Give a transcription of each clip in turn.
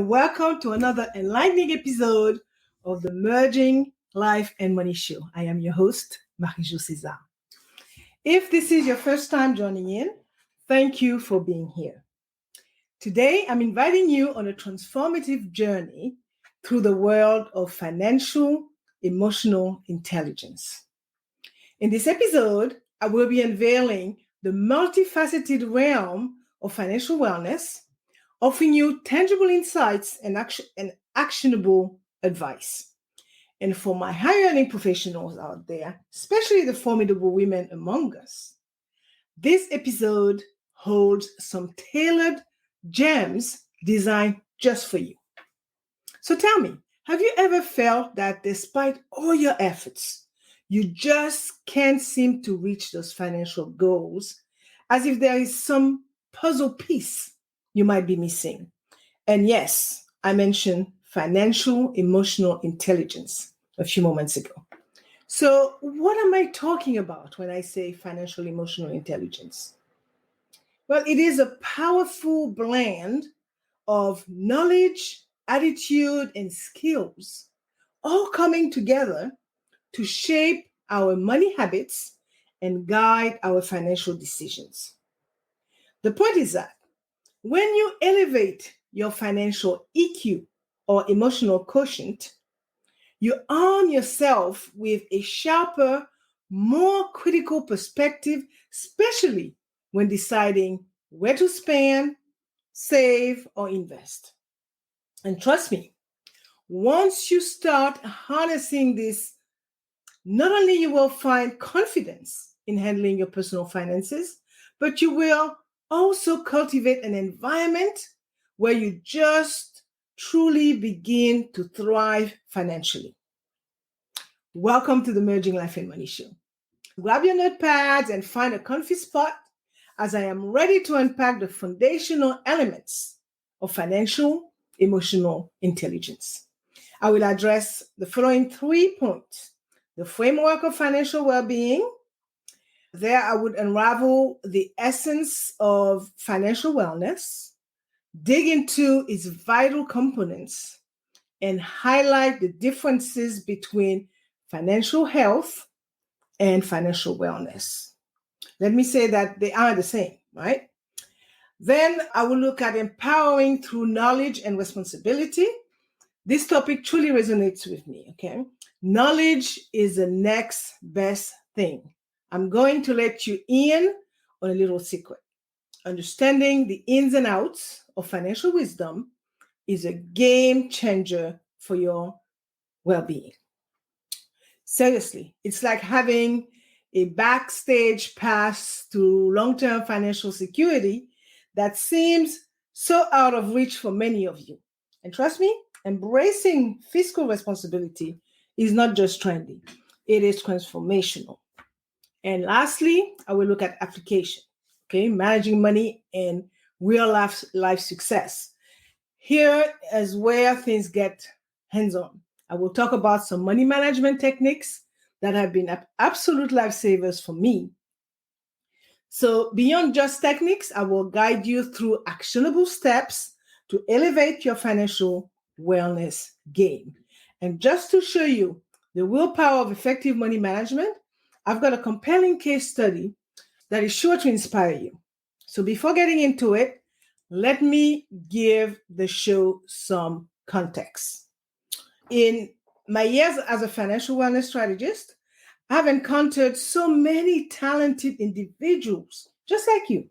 and welcome to another enlightening episode of the Merging Life and Money Show. I am your host, Marie-Jo César. If this is your first time joining in, thank you for being here. Today, I'm inviting you on a transformative journey through the world of financial, emotional intelligence. In this episode, I will be unveiling the multifaceted realm of financial wellness, offering you tangible insights and actionable advice. And for my high earning professionals out there, especially the formidable women among us, this episode holds some tailored gems designed just for you. So tell me, have you ever felt that despite all your efforts, you just can't seem to reach those financial goals, as if there is some puzzle piece you might be missing? And yes, I mentioned financial emotional intelligence a few moments ago. So what am I talking about when I say financial emotional intelligence? Well, it is a powerful blend of knowledge, attitude, and skills, all coming together to shape our money habits and guide our financial decisions. The point is that when you elevate your financial EQ or emotional quotient, you arm yourself with a sharper, more critical perspective, especially when deciding where to spend, save, or invest. And trust me, once you start harnessing this, not only you will find confidence in handling your personal finances, but you will also cultivate an environment where you just truly begin to thrive financially. Welcome to the Merging Life and Money Show. Grab your notepads and find a comfy spot as I am ready to unpack the foundational elements of financial emotional intelligence. I will address the following 3 points: the framework of financial well-being. There, I would unravel the essence of financial wellness, dig into its vital components, and highlight the differences between financial health and financial wellness. Let me say that they are the same, right? Then I will look at empowering through knowledge and responsibility. This topic truly resonates with me, okay? Knowledge is the next best thing. I'm going to let you in on a little secret. Understanding the ins and outs of financial wisdom is a game changer for your well-being. Seriously, it's like having a backstage pass to long-term financial security that seems so out of reach for many of you. And trust me, embracing fiscal responsibility is not just trendy, it is transformational. And lastly, I will look at application, okay? Managing money and real life success. Here is where things get hands-on. I will talk about some money management techniques that have been absolute lifesavers for me. So beyond just techniques, I will guide you through actionable steps to elevate your financial wellness game. And just to show you the willpower of effective money management, I've got a compelling case study that is sure to inspire you. So before getting into it, let me give the show some context. In my years as a financial wellness strategist, I've encountered so many talented individuals, just like you,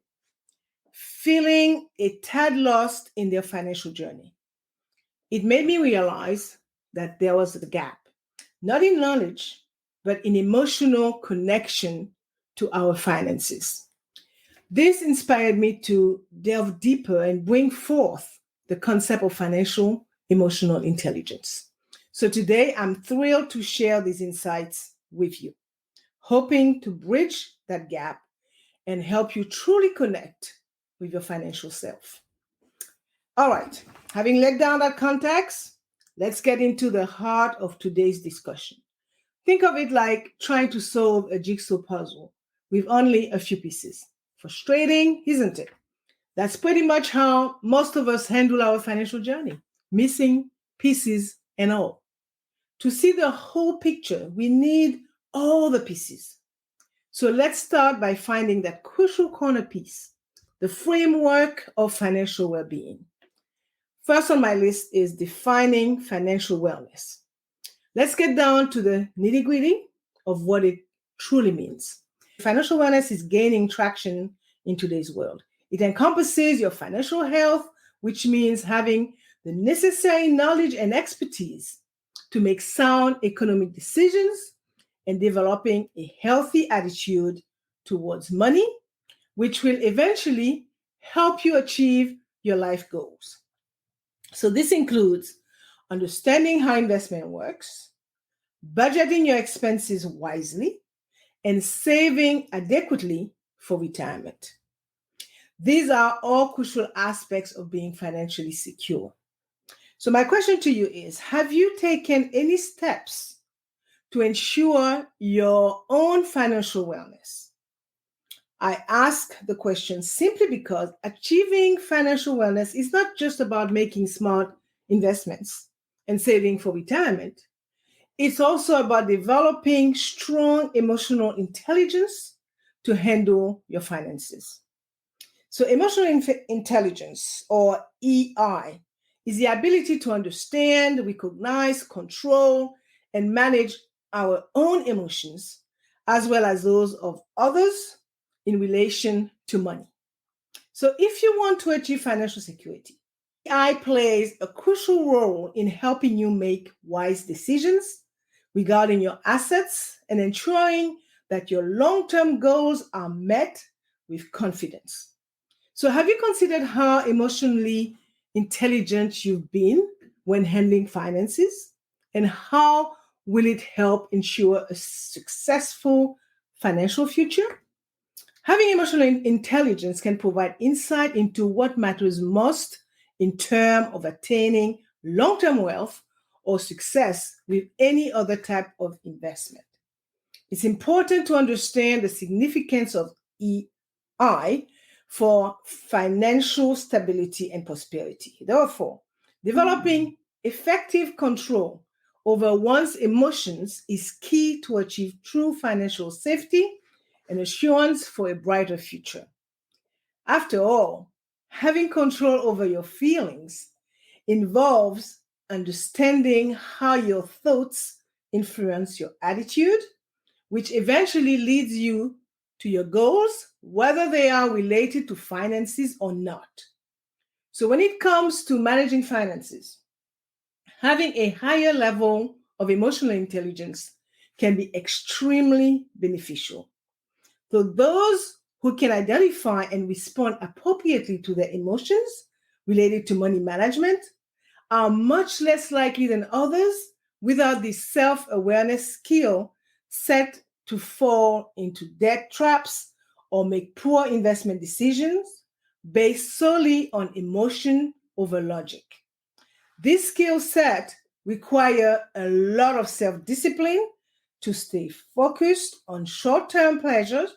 feeling a tad lost in their financial journey. It made me realize that there was a gap, not in knowledge, but in emotional connection to our finances. This inspired me to delve deeper and bring forth the concept of financial emotional intelligence. So today, I'm thrilled to share these insights with you, hoping to bridge that gap and help you truly connect with your financial self. All right, having laid down that context, let's get into the heart of today's discussion. Think of it like trying to solve a jigsaw puzzle with only a few pieces. Frustrating, isn't it? That's pretty much how most of us handle our financial journey. missing pieces and all. To see the whole picture, we need all the pieces. So let's start by finding that crucial corner piece, the framework of financial well-being. First on my list is defining financial wellness. Let's get down to the nitty-gritty of what it truly means. Financial wellness is gaining traction in today's world. It encompasses your financial health, which means having the necessary knowledge and expertise to make sound economic decisions and developing a healthy attitude towards money, which will eventually help you achieve your life goals. So this includes understanding how investment works, budgeting your expenses wisely, and saving adequately for retirement. These are all crucial aspects of being financially secure. So my question to you is, have you taken any steps to ensure your own financial wellness? I ask the question simply because achieving financial wellness is not just about making smart investments and saving for retirement. It's also about developing strong emotional intelligence to handle your finances. So emotional intelligence, or EI, is the ability to understand, recognize, control, and manage our own emotions, as well as those of others in relation to money. So if you want to achieve financial security, EI plays a crucial role in helping you make wise decisions regarding your assets and ensuring that your long-term goals are met with confidence. So have you considered how emotionally intelligent you've been when handling finances? And how will it help ensure a successful financial future? Having emotional intelligence can provide insight into what matters most in terms of attaining long-term wealth or success with any other type of investment. It's important to understand the significance of EI for financial stability and prosperity. Therefore, developing effective control over one's emotions is key to achieve true financial safety and assurance for a brighter future. After all, having control over your feelings involves understanding how your thoughts influence your attitude, which eventually leads you to your goals, whether they are related to finances or not. So when it comes to managing finances, having a higher level of emotional intelligence can be extremely beneficial. So those who can identify and respond appropriately to their emotions related to money management are much less likely than others without this self-awareness skill set to fall into debt traps or make poor investment decisions based solely on emotion over logic. This skill set requires a lot of self-discipline to stay focused on short-term pleasures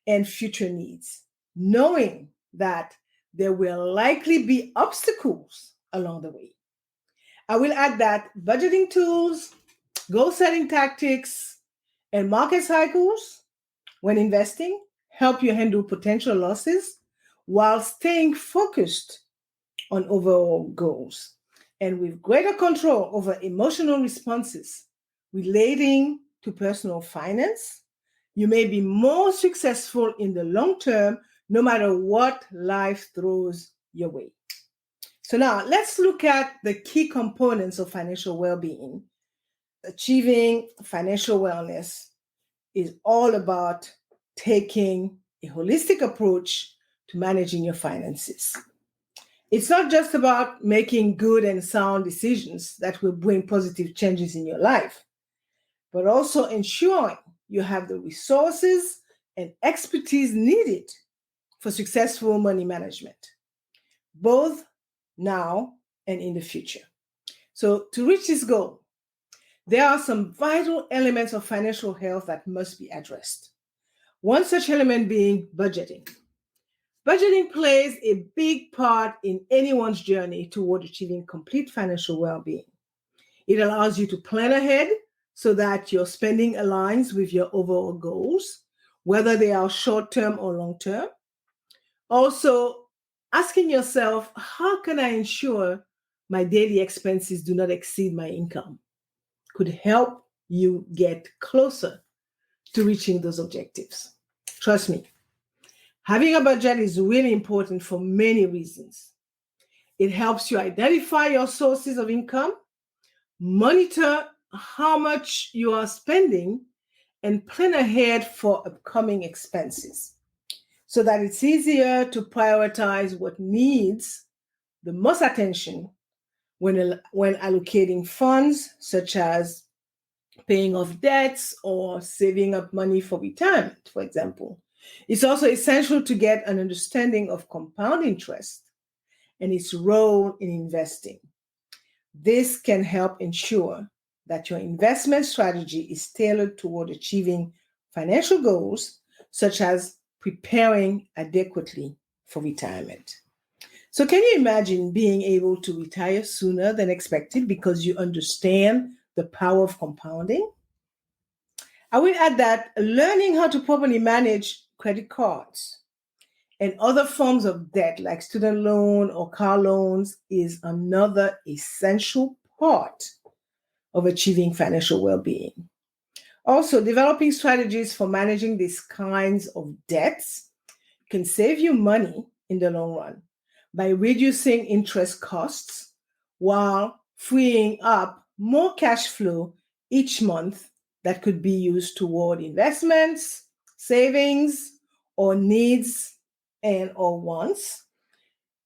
and future needs, knowing that there will likely be obstacles along the way. I will add that budgeting tools, goal-setting tactics, and market cycles when investing help you handle potential losses while staying focused on overall goals. And with greater control over emotional responses relating to personal finance, you may be more successful in the long term, no matter what life throws your way. So now let's look at the key components of financial well-being. Achieving financial wellness is all about taking a holistic approach to managing your finances. It's not just about making good and sound decisions that will bring positive changes in your life, but also ensuring you have the resources and expertise needed for successful money management, both now and in the future. So to reach this goal, there are some vital elements of financial health that must be addressed. One such element being budgeting. Budgeting plays a big part in anyone's journey toward achieving complete financial well-being. It allows you to plan ahead so that your spending aligns with your overall goals, whether they are short-term or long-term. Also, asking yourself, how can I ensure my daily expenses do not exceed my income, could help you get closer to reaching those objectives. Trust me, having a budget is really important for many reasons. It helps you identify your sources of income, monitor how much you are spending, and plan ahead for upcoming expenses so that it's easier to prioritize what needs the most attention when allocating funds, such as paying off debts or saving up money for retirement, for example. It's also essential to get an understanding of compound interest and its role in investing. This can help ensure that your investment strategy is tailored toward achieving financial goals, such as preparing adequately for retirement. So, can you imagine being able to retire sooner than expected because you understand the power of compounding? I will add that learning how to properly manage credit cards and other forms of debt like student loan or car loans is another essential part of achieving financial well-being. Also, developing strategies for managing these kinds of debts can save you money in the long run by reducing interest costs while freeing up more cash flow each month that could be used toward investments, savings, or needs and or wants.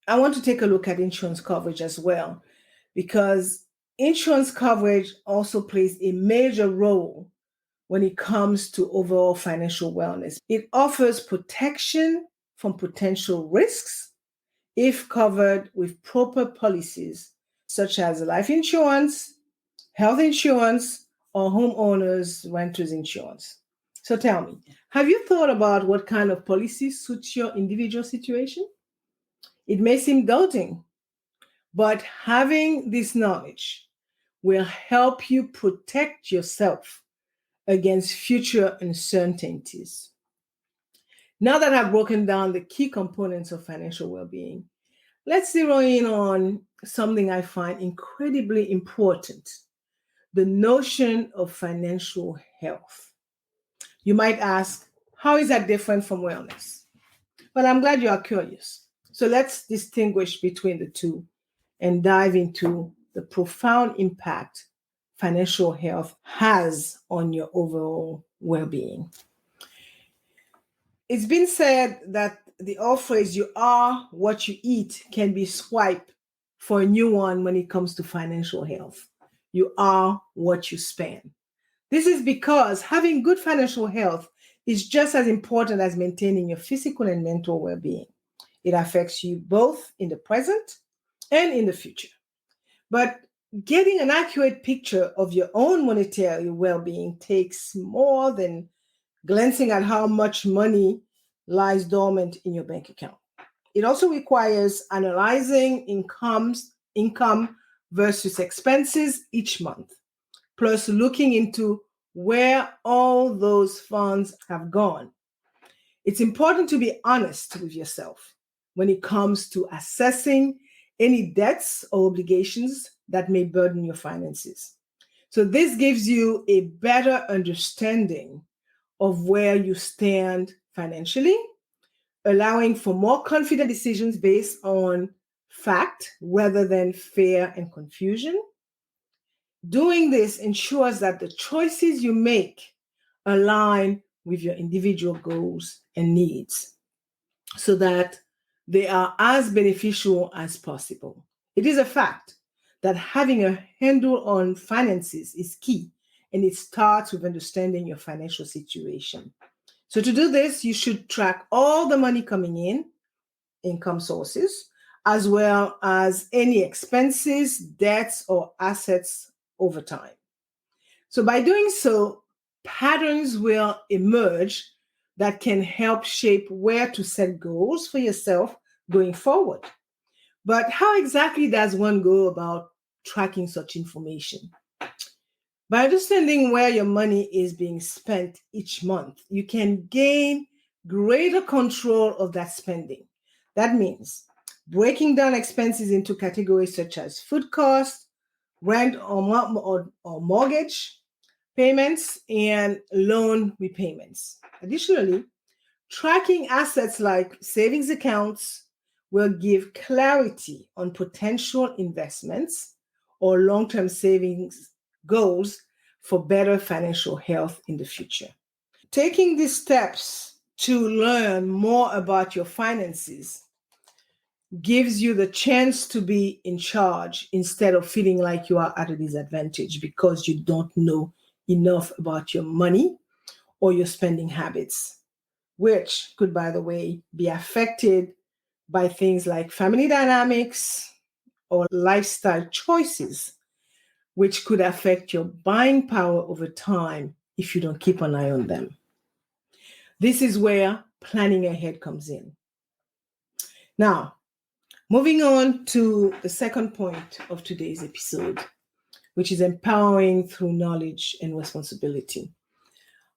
I want to take a look at insurance coverage as well, because insurance coverage also plays a major role when it comes to overall financial wellness. It offers protection from potential risks if covered with proper policies, such as life insurance, health insurance, or homeowners renters insurance. So tell me, have you thought about what kind of policy suits your individual situation? It may seem daunting, but having this knowledge will help you protect yourself against future uncertainties. Now that I've broken down the key components of financial well-being, let's zero in on something I find incredibly important: the notion of financial health. You might ask, how is that different from wellness? But I'm glad you are curious. So let's distinguish between the two and dive into the profound impact financial health has on your overall well-being. It's been said that the old phrase, you are what you eat, can be swiped for a new one when it comes to financial health. You are what you spend. This is because having good financial health is just as important as maintaining your physical and mental well-being. It affects you both in the present and in the future. But getting an accurate picture of your own monetary well-being takes more than glancing at how much money lies dormant in your bank account. It also requires analyzing income versus expenses each month, plus looking into where all those funds have gone. It's important to be honest with yourself when it comes to assessing any debts or obligations that may burden your finances. So this gives you a better understanding of where you stand financially, allowing for more confident decisions based on fact rather than fear and confusion. Doing this ensures that the choices you make align with your individual goals and needs so that they are as beneficial as possible. It is a fact that having a handle on finances is key, and it starts with understanding your financial situation. So to do this, you should track all the money coming in, income sources, as well as any expenses, debts, or assets over time. So by doing so, patterns will emerge that can help shape where to set goals for yourself going forward. But how exactly does one go about tracking such information? By understanding where your money is being spent each month, you can gain greater control of that spending. That means breaking down expenses into categories such as food costs, rent or mortgage payments, and loan repayments. Additionally, tracking assets like savings accounts will give clarity on potential investments or long term savings goals for better financial health in the future. Taking these steps to learn more about your finances gives you the chance to be in charge instead of feeling like you are at a disadvantage because you don't know enough about your money or your spending habits, which could, by the way, be affected by things like family dynamics or lifestyle choices, which could affect your buying power over time if you don't keep an eye on them. This is where planning ahead comes in. Now, moving on to the second point of today's episode, which is empowering through knowledge and responsibility.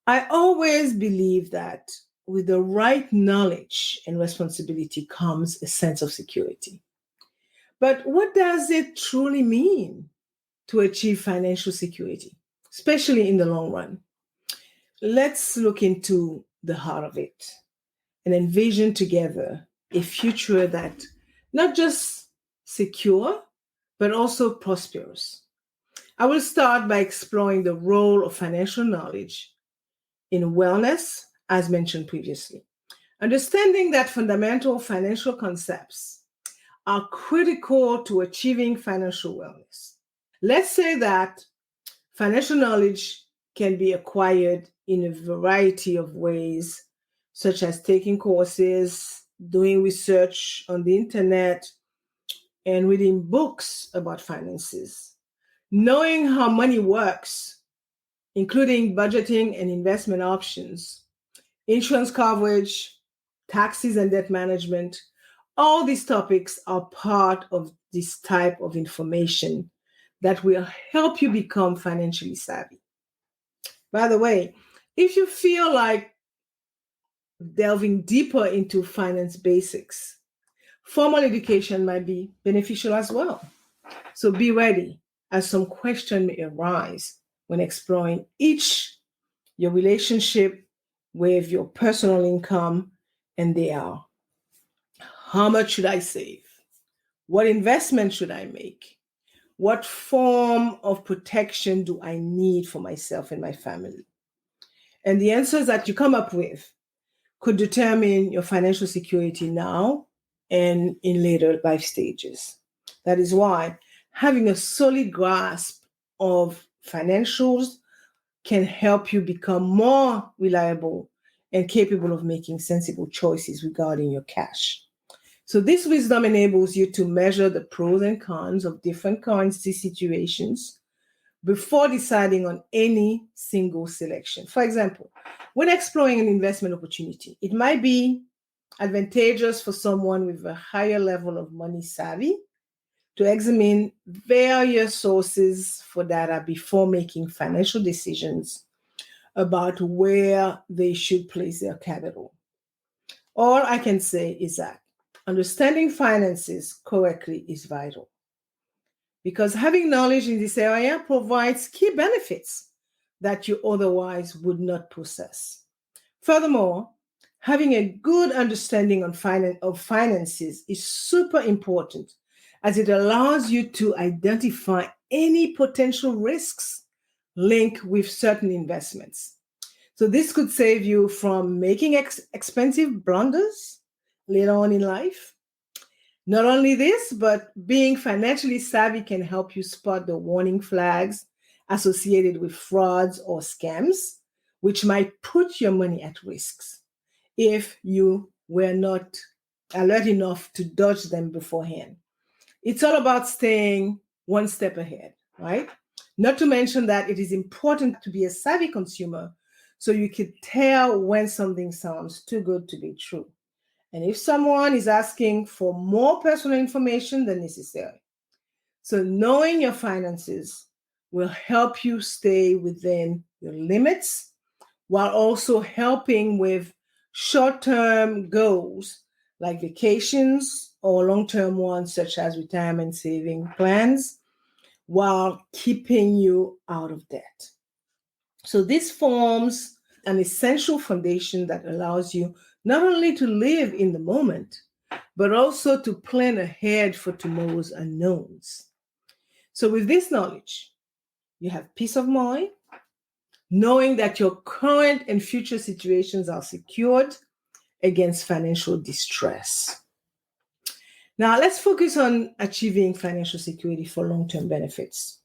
I always believe that with the right knowledge and responsibility comes a sense of security. But what does it truly mean to achieve financial security, especially in the long run? Let's look into the heart of it and envision together a future that not just secure, but also prosperous. I will start by exploring the role of financial knowledge in wellness, as mentioned previously. Understanding that fundamental financial concepts are critical to achieving financial wellness. Let's say that financial knowledge can be acquired in a variety of ways, such as taking courses, doing research on the internet, and reading books about finances. Knowing how money works, including budgeting and investment options, insurance coverage, taxes and debt management, all these topics are part of this type of information that will help you become financially savvy. By the way, if you feel like delving deeper into finance basics, formal education might be beneficial as well. So be ready, as some questions may arise when exploring each, your relationship with your personal income, and they are: how much should I save? What investment should I make? What form of protection do I need for myself and my family? And the answers that you come up with could determine your financial security now and in later life stages. That is why having a solid grasp of financials can help you become more reliable and capable of making sensible choices regarding your cash. So this wisdom enables you to measure the pros and cons of different currency situations before deciding on any single selection. For example, when exploring an investment opportunity, it might be advantageous for someone with a higher level of money savvy to examine various sources for data before making financial decisions about where they should place their capital. All I can say is that understanding finances correctly is vital, because having knowledge in this area provides key benefits that you otherwise would not possess. Furthermore, having a good understanding of finances is super important, as it allows you to identify any potential risks linked with certain investments. So this could save you from making expensive blunders later on in life. Not only this, but being financially savvy can help you spot the warning flags associated with frauds or scams, which might put your money at risks if you were not alert enough to dodge them beforehand. It's all about staying one step ahead, right? Not to mention that it is important to be a savvy consumer so you can tell when something sounds too good to be true. And if someone is asking for more personal information than necessary. So knowing your finances will help you stay within your limits while also helping with short-term goals like vacations or long-term ones such as retirement saving plans, while keeping you out of debt. So this forms an essential foundation that allows you not only to live in the moment, but also to plan ahead for tomorrow's unknowns. So with this knowledge, you have peace of mind, knowing that your current and future situations are secured against financial distress. Now, let's focus on achieving financial security for long-term benefits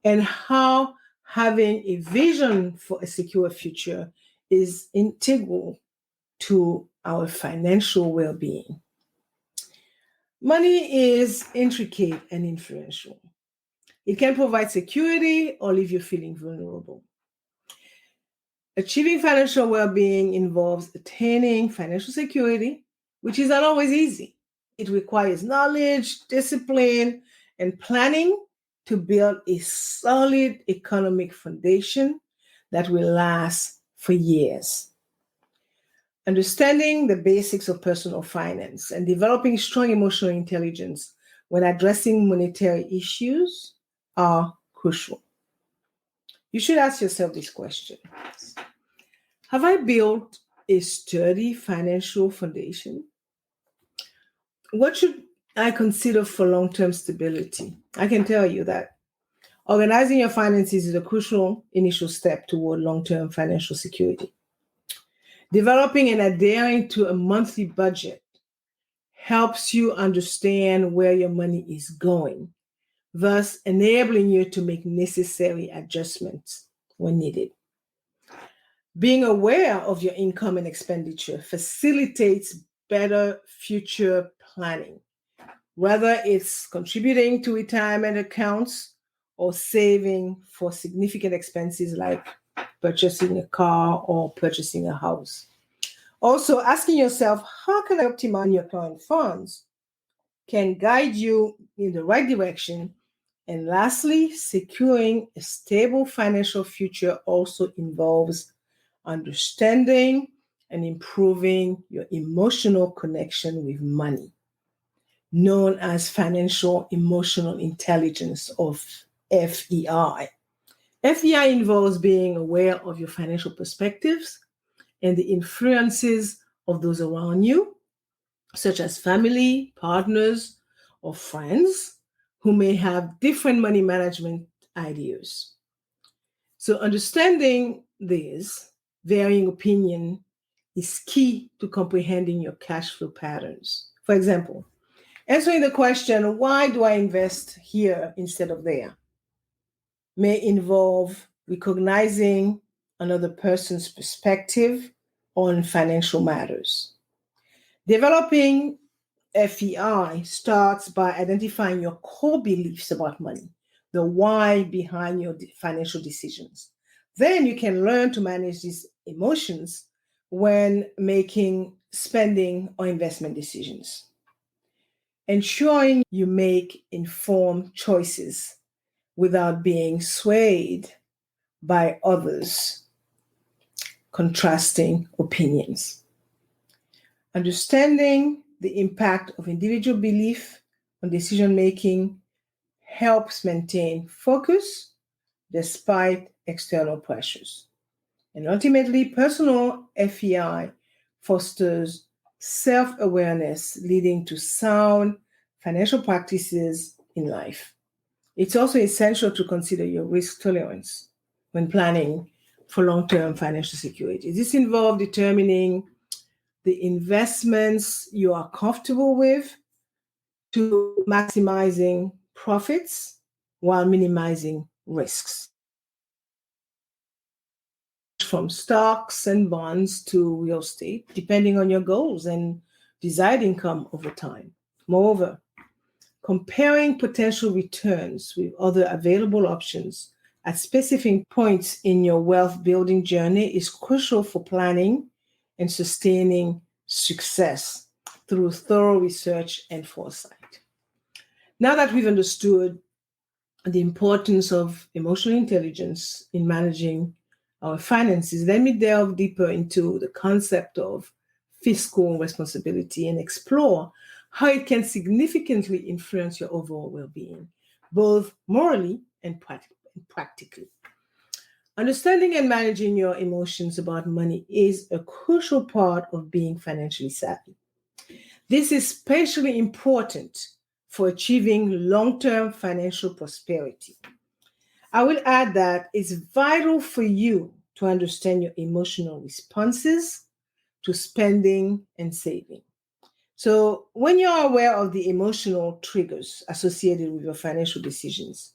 and how having a vision for a secure future is integral to our financial well-being. Money is intricate and influential. It can provide security or leave you feeling vulnerable. Achieving financial well-being involves attaining financial security, which is not always easy. It requires knowledge, discipline, and planning to build a solid economic foundation that will last for years. Understanding the basics of personal finance and developing strong emotional intelligence when addressing monetary issues are crucial. You should ask yourself this question. Have I built a sturdy financial foundation? What should I consider for long-term stability? I can tell you that organizing your finances is a crucial initial step toward long-term financial security. Developing and adhering to a monthly budget helps you understand where your money is going, thus enabling you to make necessary adjustments when needed. Being aware of your income and expenditure facilitates better future planning, whether it's contributing to retirement accounts or saving for significant expenses like purchasing a car or purchasing a house. Also, asking yourself, how can I optimize your current funds can guide you in the right direction. And lastly, securing a stable financial future also involves understanding and improving your emotional connection with money, known as financial emotional intelligence, or FEI. FEI involves being aware of your financial perspectives and the influences of those around you, such as family, partners, or friends who may have different money management ideas. So understanding this varying opinion is key to comprehending your cash flow patterns. For example, answering the question, why do I invest here instead of there, may involve recognizing another person's perspective on financial matters. Developing FEI starts by identifying your core beliefs about money, the why behind your financial decisions. Then you can learn to manage these emotions when making spending or investment decisions. Ensuring you make informed choices without being swayed by others' contrasting opinions. Understanding the impact of individual belief on decision-making helps maintain focus despite external pressures. And ultimately, personal FEI fosters self-awareness, leading to sound financial practices in life. It's also essential to consider your risk tolerance when planning for long-term financial security. This involves determining the investments you are comfortable with to maximizing profits while minimizing risks. From stocks and bonds to real estate, depending on your goals and desired income over time. Moreover, comparing potential returns with other available options at specific points in your wealth building journey is crucial for planning and sustaining success through thorough research and foresight. Now that we've understood the importance of emotional intelligence in managing our finances, let me delve deeper into the concept of fiscal responsibility and explore how it can significantly influence your overall well-being, both morally and practically. Understanding and managing your emotions about money is a crucial part of being financially savvy. This is especially important for achieving long-term financial prosperity. I will add that it's vital for you to understand your emotional responses to spending and saving. So, when you're aware of the emotional triggers associated with your financial decisions,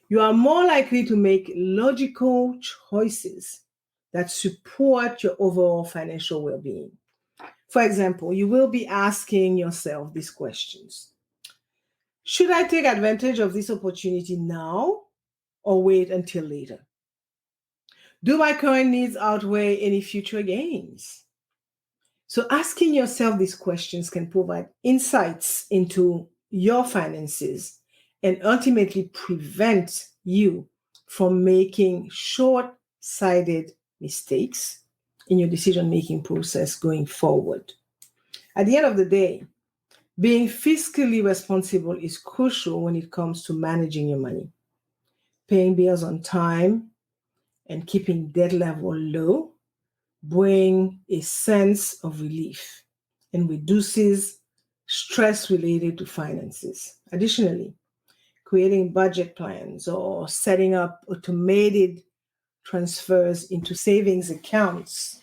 you are more likely to make logical choices that support your overall financial well being. For example, you will be asking yourself these questions: should I take advantage of this opportunity now or wait until later? Do my current needs outweigh any future gains? So, asking yourself these questions can provide insights into your finances and ultimately prevent you from making short sighted mistakes in your decision making process going forward. At the end of the day, being fiscally responsible is crucial when it comes to managing your money. Paying bills on time and keeping debt level low bring a sense of relief and reduces stress related to finances. Additionally, creating budget plans or setting up automated transfers into savings accounts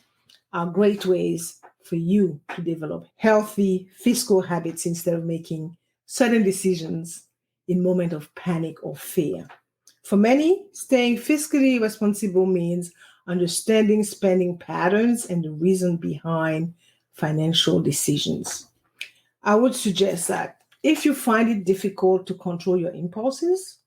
are great ways for you to develop healthy fiscal habits instead of making sudden decisions in moments of panic or fear. For many, staying fiscally responsible means understanding spending patterns and the reason behind financial decisions. I would suggest that if you find it difficult to control your impulses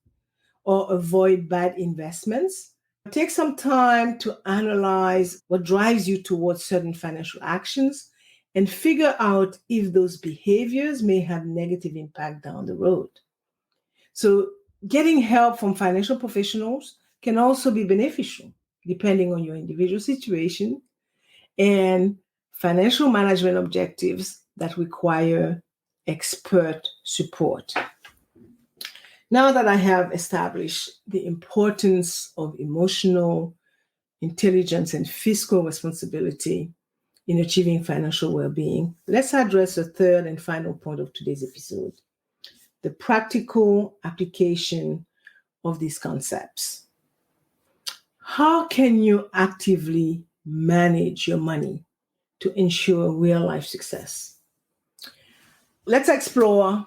or avoid bad investments, take some time to analyze what drives you towards certain financial actions and figure out if those behaviors may have negative impact down the road. So, getting help from financial professionals can also be beneficial depending on your individual situation and financial management objectives that require expert support. Now that I have established the importance of emotional intelligence and fiscal responsibility in achieving financial well-being, let's address the third and final point of today's episode: the practical application of these concepts. How can you actively manage your money to ensure real life success? Let's explore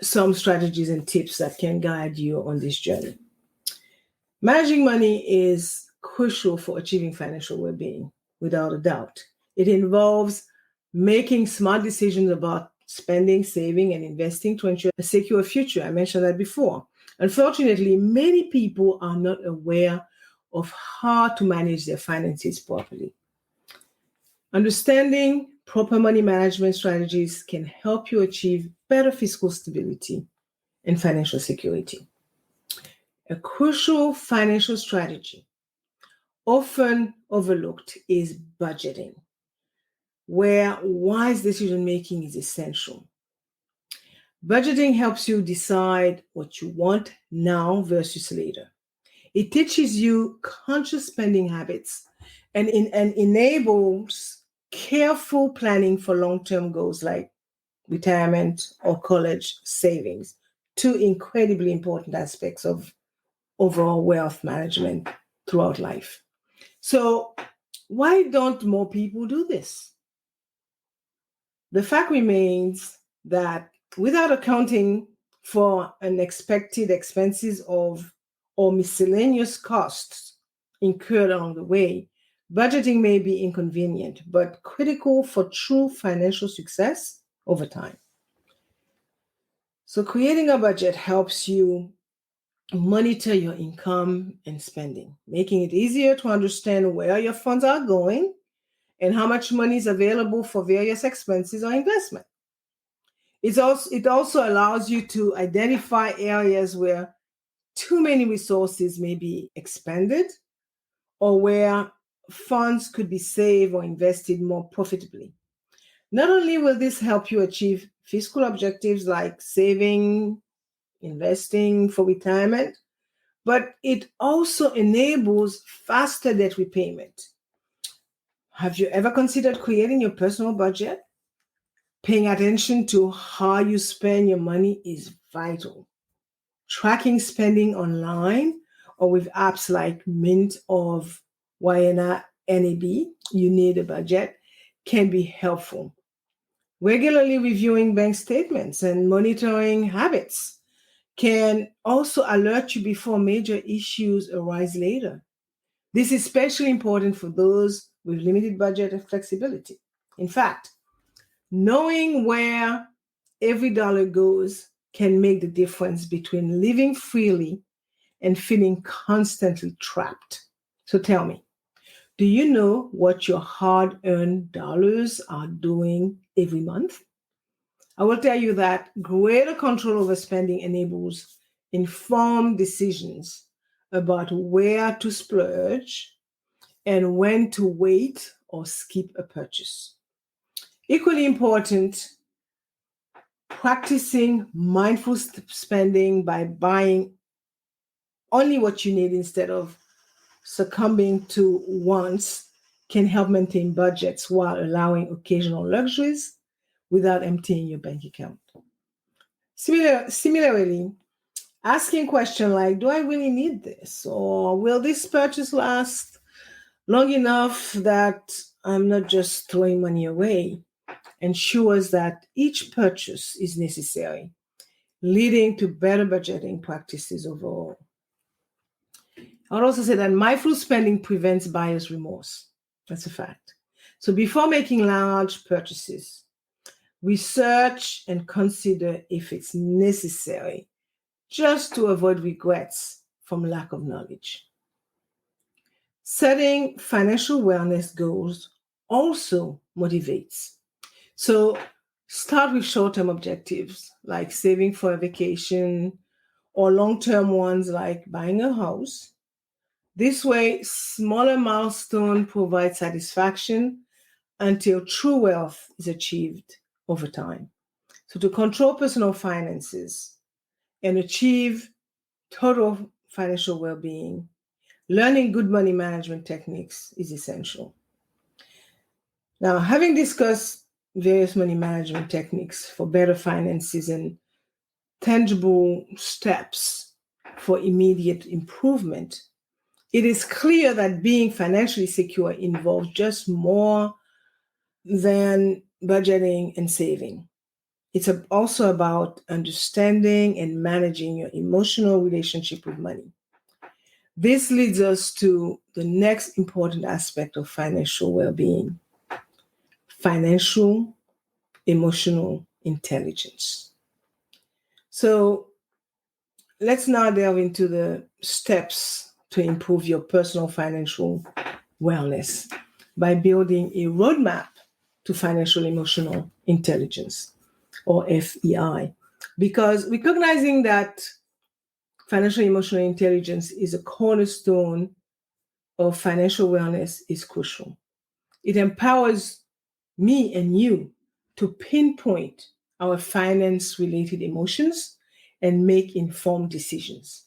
some strategies and tips that can guide you on this journey. Managing money is crucial for achieving financial well-being, without a doubt. It involves making smart decisions about spending, saving, and investing to ensure a secure future. I mentioned that before. Unfortunately, many people are not aware of how to manage their finances properly. Understanding proper money management strategies can help you achieve better fiscal stability and financial security. A crucial financial strategy, often overlooked, is budgeting, where wise decision making is essential. Budgeting helps you decide what you want now versus later. It teaches you conscious spending habits and enables careful planning for long-term goals like retirement or college savings, two incredibly important aspects of overall wealth management throughout life. So, why don't more people do this? The fact remains that without accounting for unexpected expenses or miscellaneous costs incurred along the way, budgeting may be inconvenient, but critical for true financial success over time. So creating a budget helps you monitor your income and spending, making it easier to understand where your funds are going and how much money is available for various expenses or investment. It also allows you to identify areas where too many resources may be expended or where funds could be saved or invested more profitably. Not only will this help you achieve fiscal objectives like saving, investing for retirement, but it also enables faster debt repayment. Have you ever considered creating your personal budget? Paying attention to how you spend your money is vital. Tracking spending online or with apps like Mint or Wayana NAB, you need a budget, can be helpful. Regularly reviewing bank statements and monitoring habits can also alert you before major issues arise later. This is especially important for those with limited budget and flexibility. In fact, knowing where every dollar goes can make the difference between living freely and feeling constantly trapped. So tell me, do you know what your hard earned dollars are doing every month? I will tell you that greater control over spending enables informed decisions about where to splurge and when to wait or skip a purchase. Equally important, practicing mindful spending by buying only what you need instead of succumbing to wants can help maintain budgets while allowing occasional luxuries without emptying your bank account. Similarly, asking questions like, do I really need this? Or will this purchase last long enough that I'm not just throwing money away? Ensures that each purchase is necessary, leading to better budgeting practices overall. I would also say that mindful spending prevents buyer's remorse. That's a fact. So before making large purchases, research and consider if it's necessary just to avoid regrets from lack of knowledge. Setting financial wellness goals also motivates. So start with short-term objectives like saving for a vacation or long-term ones like buying a house. This way, smaller milestones provide satisfaction until true wealth is achieved over time. So to control personal finances and achieve total financial well-being, learning good money management techniques is essential. Now, having discussed various money management techniques for better finances and tangible steps for immediate improvement, it is clear that being financially secure involves just more than budgeting and saving. It's also about understanding and managing your emotional relationship with money. This leads us to the next important aspect of financial well-being: financial emotional intelligence. So let's now delve into the steps to improve your personal financial wellness by building a roadmap to financial emotional intelligence, or FEI. Because recognizing that financial emotional intelligence is a cornerstone of financial wellness is crucial. It empowers me and you to pinpoint our finance-related emotions and make informed decisions.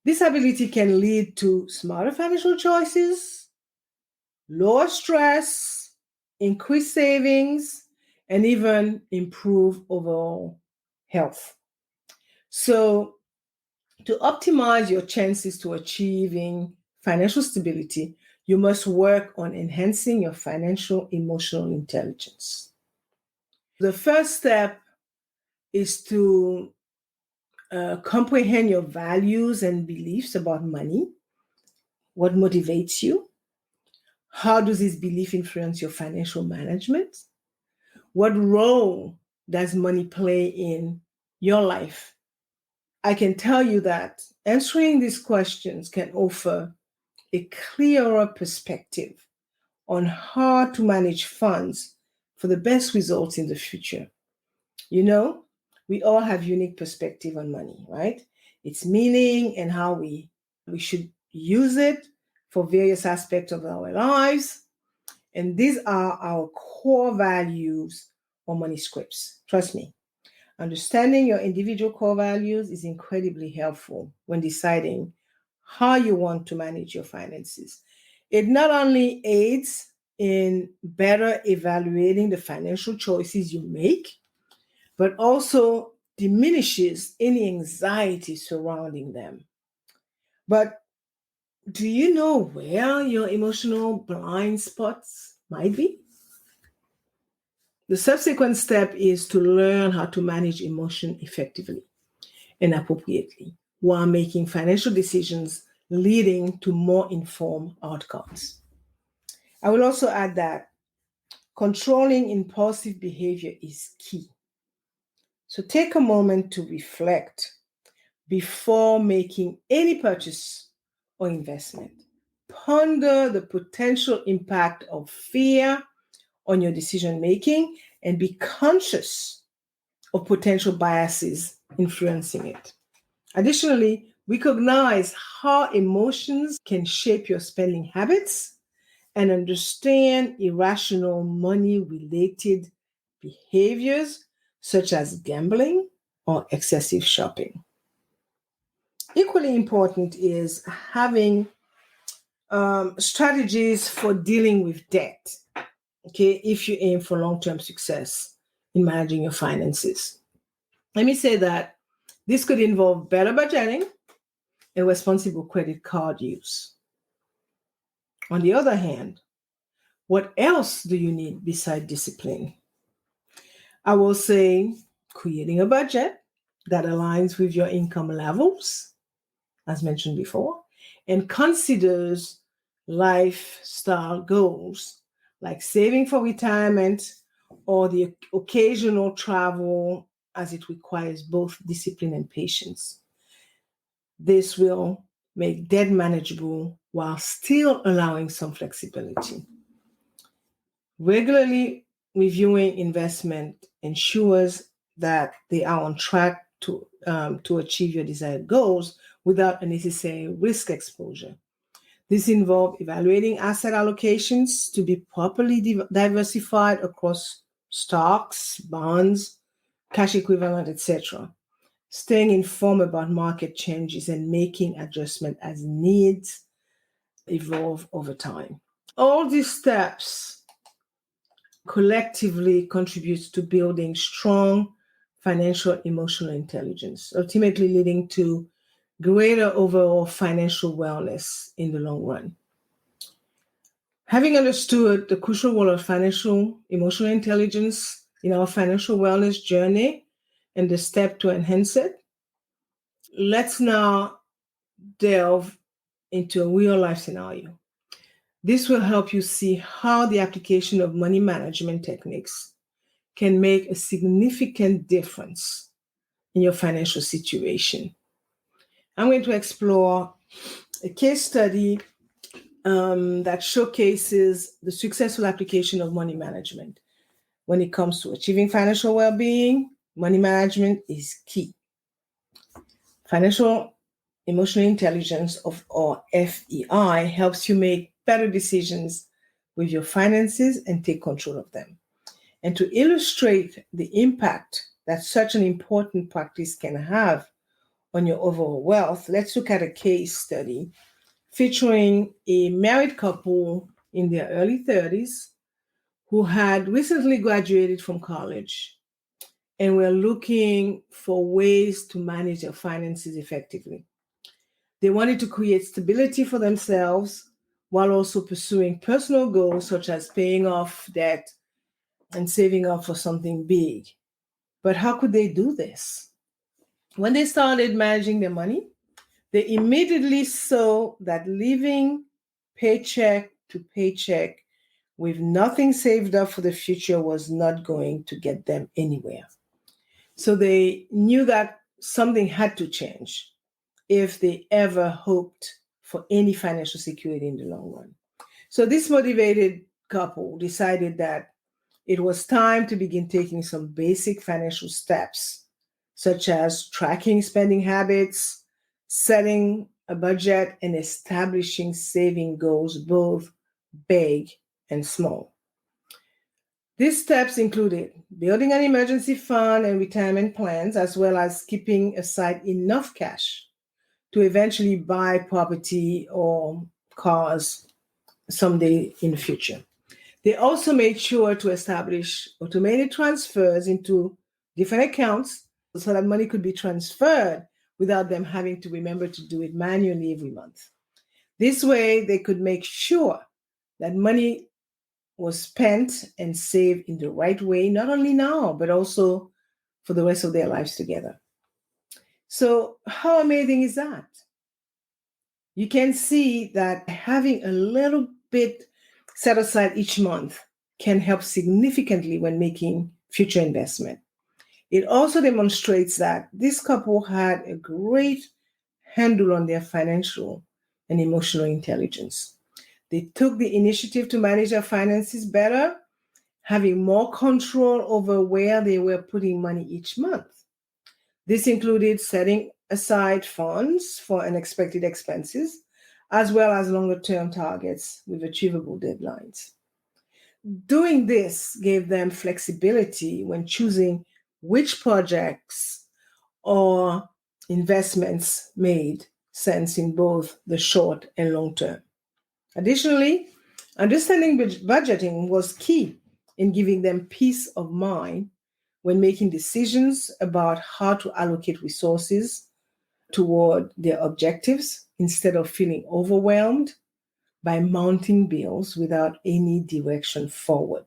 This ability can lead to smarter financial choices, lower stress, increased savings, and even improve overall health. So, to optimize your chances to achieving financial stability, you must work on enhancing your financial emotional intelligence. The first step is to comprehend your values and beliefs about money. What motivates you? How does this belief influence your financial management? What role does money play in your life I can tell you that answering these questions can offer a clearer perspective on how to manage funds for the best results in the future. You know, we all have unique perspective on money, right? Its meaning and how we should use it for various aspects of our lives. And these are our core values or money scripts. Trust me. Understanding your individual core values is incredibly helpful when deciding how you want to manage your finances. It not only aids in better evaluating the financial choices you make, but also diminishes any anxiety surrounding them. But do you know where your emotional blind spots might be? The subsequent step is to learn how to manage emotion effectively and appropriately while making financial decisions leading to more informed outcomes. I will also add that controlling impulsive behavior is key. So take a moment to reflect before making any purchase or investment. Ponder the potential impact of fear on your decision making and be conscious of potential biases influencing it. Additionally, recognize how emotions can shape your spending habits and understand irrational money related behaviors such as gambling or excessive shopping. Equally important is having strategies for dealing with debt, okay, if you aim for long-term success in managing your finances. Let me say that this could involve better budgeting and responsible credit card use. On the other hand, what else do you need besides discipline? I will say creating a budget that aligns with your income levels, as mentioned before, and considers lifestyle goals like saving for retirement or the occasional travel, as it requires both discipline and patience. This will make debt manageable while still allowing some flexibility. Regularly reviewing investment ensures that they are on track to achieve your desired goals without unnecessary risk exposure. This involves evaluating asset allocations to be properly diversified across stocks, bonds, cash equivalent, etc. Staying informed about market changes and making adjustments as needs evolve over time. All these steps collectively contribute to building strong financial emotional intelligence, ultimately leading to greater overall financial wellness in the long run. Having understood the crucial role of financial emotional intelligence in our financial wellness journey and the step to enhance it, let's now delve into a real life scenario. This will help you see how the application of money management techniques can make a significant difference in your financial situation. I'm going to explore a case study that showcases the successful application of money management. When it comes to achieving financial well-being, money management is key. Financial emotional intelligence or FEI helps you make better decisions with your finances and take control of them. And to illustrate the impact that such an important practice can have on your overall wealth, let's look at a case study featuring a married couple in their early 30s who had recently graduated from college and were looking for ways to manage their finances effectively. They wanted to create stability for themselves while also pursuing personal goals such as paying off debt and saving up for something big. But how could they do this? When they started managing their money, they immediately saw that living paycheck to paycheck with nothing saved up for the future was not going to get them anywhere. So they knew that something had to change if they ever hoped for any financial security in the long run. So this motivated couple decided that it was time to begin taking some basic financial steps, such as tracking spending habits, setting a budget, and establishing saving goals, both big and small. These steps included building an emergency fund and retirement plans, as well as keeping aside enough cash to eventually buy property or cars someday in the future. They also made sure to establish automated transfers into different accounts so that money could be transferred without them having to remember to do it manually every month. This way, they could make sure that money was spent and saved in the right way, not only now, but also for the rest of their lives together. So, how amazing is that? You can see that having a little bit set aside each month can help significantly when making future investment. It also demonstrates that this couple had a great handle on their financial and emotional intelligence. They took the initiative to manage their finances better, having more control over where they were putting money each month. This included setting aside funds for unexpected expenses, as well as longer-term targets with achievable deadlines. Doing this gave them flexibility when choosing which projects or investments made sense in both the short and long term. Additionally, understanding budgeting was key in giving them peace of mind when making decisions about how to allocate resources toward their objectives instead of feeling overwhelmed by mounting bills without any direction forward,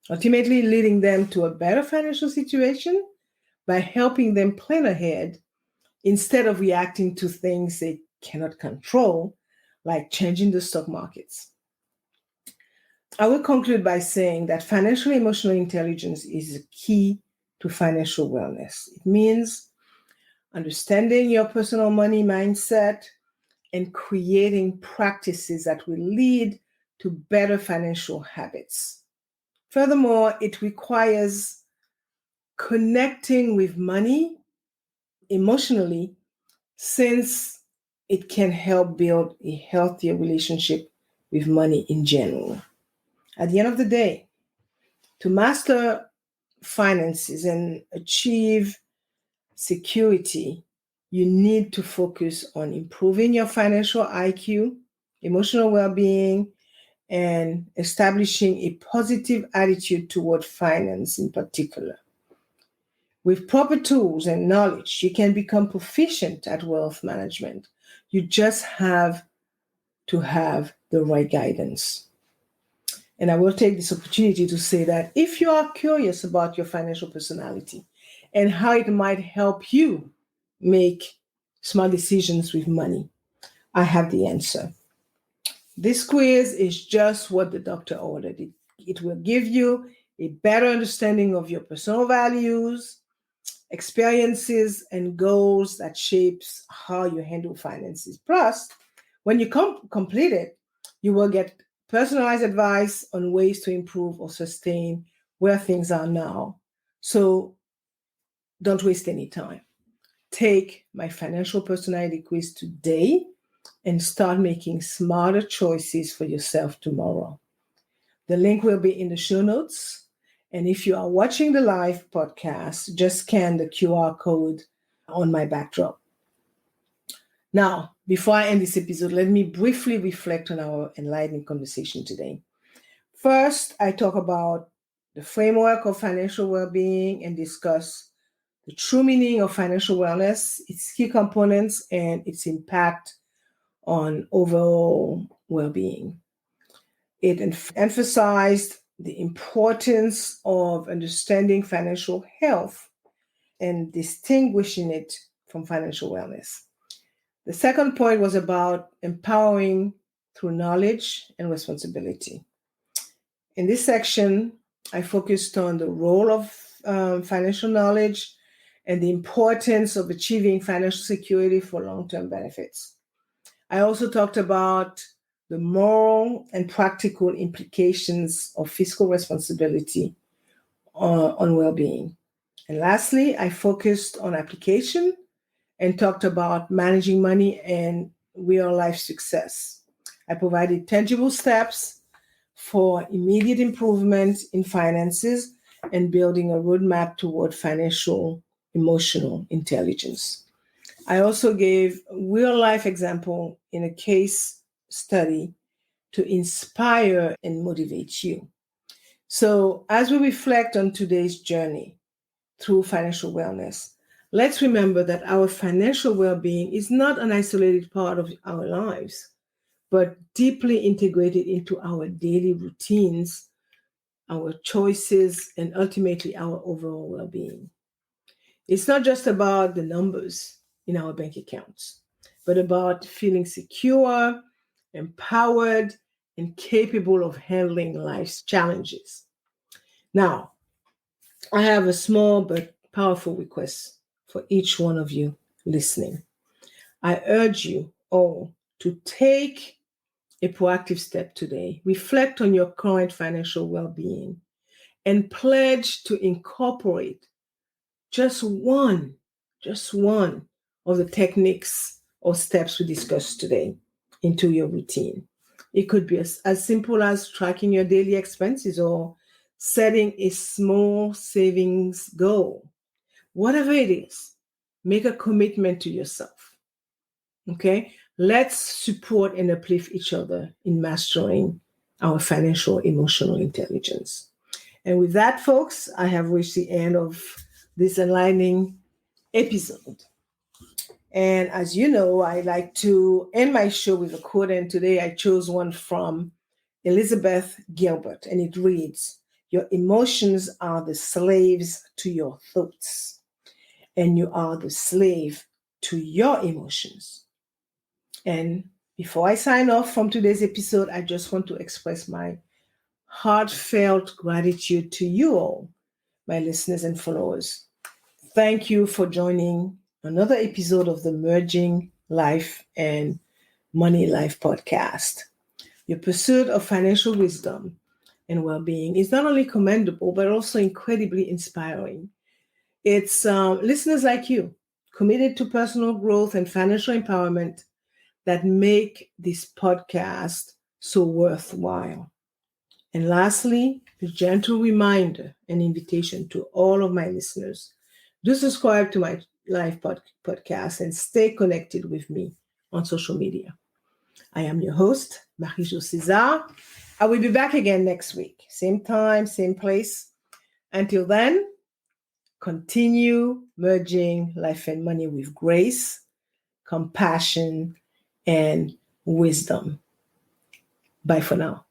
ultimately leading them to a better financial situation by helping them plan ahead instead of reacting to things they cannot control, like changing the stock markets. I will conclude by saying that financial emotional intelligence is a key to financial wellness. It means understanding your personal money mindset and creating practices that will lead to better financial habits. Furthermore, it requires connecting with money emotionally, since it can help build a healthier relationship with money in general. At the end of the day, to master finances and achieve security, you need to focus on improving your financial IQ, emotional well-being, and establishing a positive attitude toward finance in particular. With proper tools and knowledge, you can become proficient at wealth management. You just have to have the right guidance. And I will take this opportunity to say that if you are curious about your financial personality and how it might help you make smart decisions with money, I have the answer. This quiz is just what the doctor ordered. It will give you a better understanding of your personal values, experiences, and goals that shapes how you handle finances. Plus, when you complete it, you will get personalized advice on ways to improve or sustain where things are now. So don't waste any time. Take my financial personality quiz today and start making smarter choices for yourself tomorrow. The link will be in the show notes. And if you are watching the live podcast, just scan the QR code on my backdrop. Now, before I end this episode, let me briefly reflect on our enlightening conversation today. First, I talk about the framework of financial well-being and discuss the true meaning of financial wellness, its key components, and its impact on overall well-being. It emphasized the importance of understanding financial health and distinguishing it from financial wellness. The second point was about empowering through knowledge and responsibility. In this section, I focused on the role of financial knowledge and the importance of achieving financial security for long-term benefits. I also talked about the moral and practical implications of fiscal responsibility on well-being. And lastly, I focused on application and talked about managing money and real-life success. I provided tangible steps for immediate improvement in finances and building a roadmap toward financial emotional intelligence. I also gave real-life example in a case study to inspire and motivate you. So as we reflect on today's journey through financial wellness, let's remember that our financial well-being is not an isolated part of our lives, but deeply integrated into our daily routines, our choices, and ultimately our overall well-being. It's not just about the numbers in our bank accounts, but about feeling secure, empowered, and capable of handling life's challenges. Now, I have a small but powerful request for each one of you listening. I urge you all to take a proactive step today. Reflect on your current financial well-being and pledge to incorporate just one of the techniques or steps we discussed today into your routine. It could be as simple as tracking your daily expenses or setting a small savings goal. Whatever it is, make a commitment to yourself. Okay? Let's support and uplift each other in mastering our financial emotional intelligence. And with that, folks, I have reached the end of this enlightening episode. And as you know, I like to end my show with a quote, and today I chose one from Elizabeth Gilbert, and it reads, "Your emotions are the slaves to your thoughts, and you are the slave to your emotions." And before I sign off from today's episode, I just want to express my heartfelt gratitude to you all, my listeners and followers. Thank you for joining another episode of the Merging Life and Money Life podcast. Your pursuit of financial wisdom and well-being is not only commendable, but also incredibly inspiring. It's listeners like you, committed to personal growth and financial empowerment, that make this podcast so worthwhile. And lastly, a gentle reminder and invitation to all of my listeners: do subscribe to my live podcast and stay connected with me on social media. I am your host, Marie-Jo César. I will be back again next week. Same time, same place. Until then, continue merging life and money with grace, compassion, and wisdom. Bye for now.